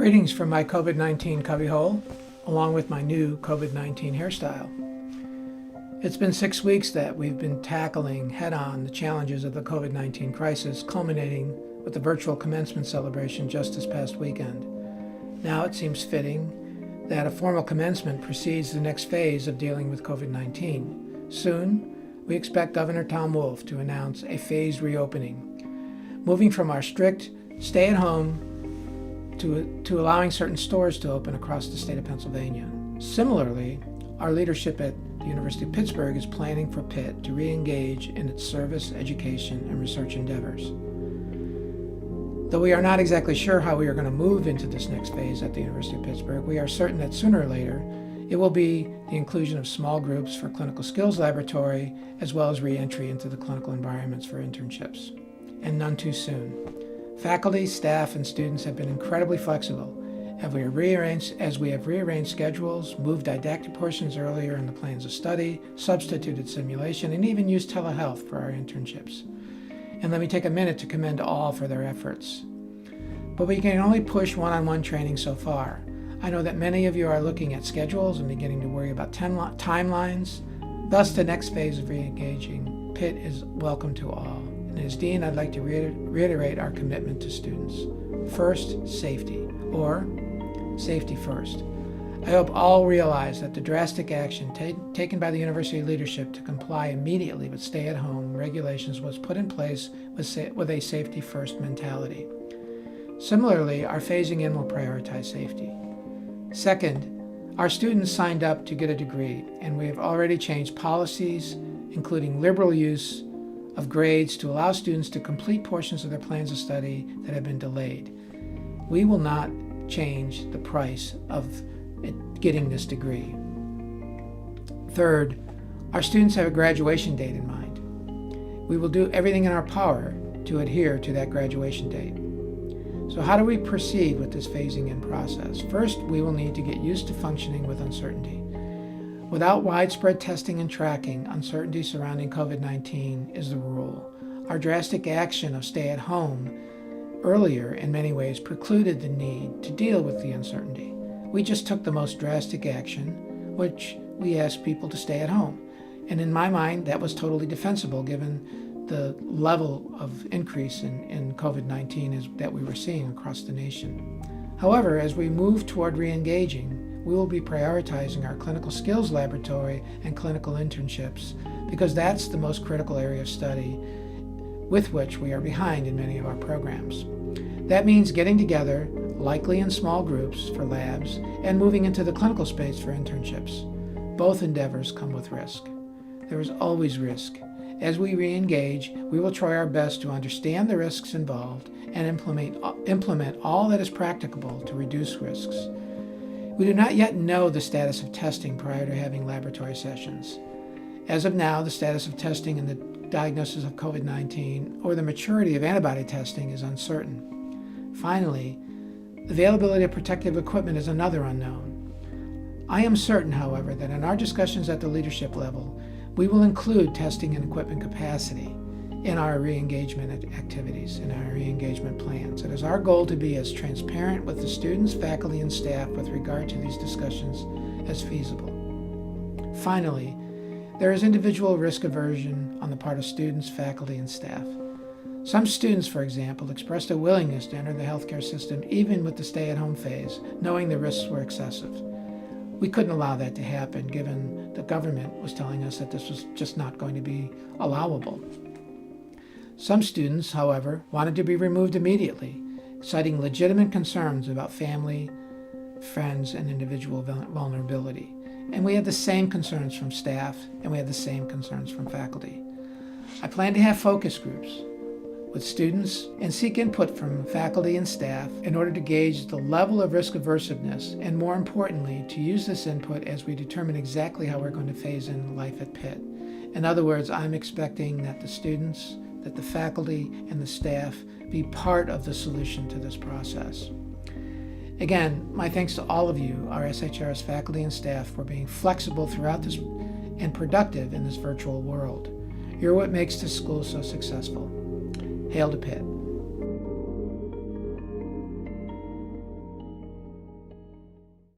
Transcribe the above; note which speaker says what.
Speaker 1: Greetings from my COVID-19 cubbyhole, along with my new COVID-19 hairstyle. It's been 6 weeks that we've been tackling head-on the challenges of the COVID-19 crisis, culminating with the virtual commencement celebration just this past weekend. Now it seems fitting that a formal commencement precedes the next phase of dealing with COVID-19. Soon, we expect Governor Tom Wolf to announce a phased reopening, moving from our strict stay-at-home to allowing certain stores to open across the state of Pennsylvania. Similarly, our leadership at the University of Pittsburgh is planning for Pitt to re-engage in its service, education, and research endeavors. Though we are not exactly sure how we are going to move into this next phase at the University of Pittsburgh, we are certain that sooner or later it will be the inclusion of small groups for clinical skills laboratory, as well as re-entry into the clinical environments for internships, and none too soon. Faculty, staff, and students have been incredibly flexible as we have rearranged schedules, moved didactic portions earlier in the plans of study, substituted simulation, and even used telehealth for our internships. And let me take a minute to commend all for their efforts. But we can only push one-on-one training so far. I know that many of you are looking at schedules and beginning to worry about timelines. Thus, the next phase of re-engaging Pitt is welcome to all. And as Dean, I'd like to reiterate our commitment to students. First, safety, or safety first. I hope all realize that the drastic action taken by the university leadership to comply immediately with stay-at-home regulations was put in place with a safety-first mentality. Similarly, our phasing in will prioritize safety. Second, our students signed up to get a degree, and we have already changed policies, including liberal use of grades to allow students to complete portions of their plans of study that have been delayed. We will not change the price of getting this degree. Third, our students have a graduation date in mind. We will do everything in our power to adhere to that graduation date. So how do we proceed with this phasing in process? First, we will need to get used to functioning with uncertainty. Without widespread testing and tracking, uncertainty surrounding COVID-19 is the rule. Our drastic action of stay at home earlier in many ways precluded the need to deal with the uncertainty. We just took the most drastic action, which we asked people to stay at home. And in my mind, that was totally defensible given the level of increase in COVID-19 that we were seeing across the nation. However, as we move toward re-engaging, we will be prioritizing our clinical skills laboratory and clinical internships because that's the most critical area of study with which we are behind in many of our programs. That means getting together, likely in small groups for labs, and moving into the clinical space for internships. Both endeavors come with risk. There is always risk. As we re-engage, we will try our best to understand the risks involved and implement all that is practicable to reduce risks. We do not yet know the status of testing prior to having laboratory sessions. As of now, the status of testing in the diagnosis of COVID-19 or the maturity of antibody testing is uncertain. Finally, availability of protective equipment is another unknown. I am certain, however, that in our discussions at the leadership level, we will include testing and equipment capacity in our re-engagement activities, in our re-engagement plans. It is our goal to be as transparent with the students, faculty, and staff with regard to these discussions as feasible. Finally, there is individual risk aversion on the part of students, faculty, and staff. Some students, for example, expressed a willingness to enter the healthcare system even with the stay-at-home phase, knowing the risks were excessive. We couldn't allow that to happen given the government was telling us that this was just not going to be allowable. Some students, however, wanted to be removed immediately, citing legitimate concerns about family, friends, and individual vulnerability. And we had the same concerns from staff, and we had the same concerns from faculty. I plan to have focus groups with students and seek input from faculty and staff in order to gauge the level of risk aversiveness, and more importantly, to use this input as we determine exactly how we're going to phase in life at Pitt. In other words, I'm expecting that the students, that the faculty, and the staff be part of the solution to this process. Again, my thanks to all of you, our SHRS faculty and staff, for being flexible throughout this and productive in this virtual world. You're what makes this school so successful. Hail to Pitt.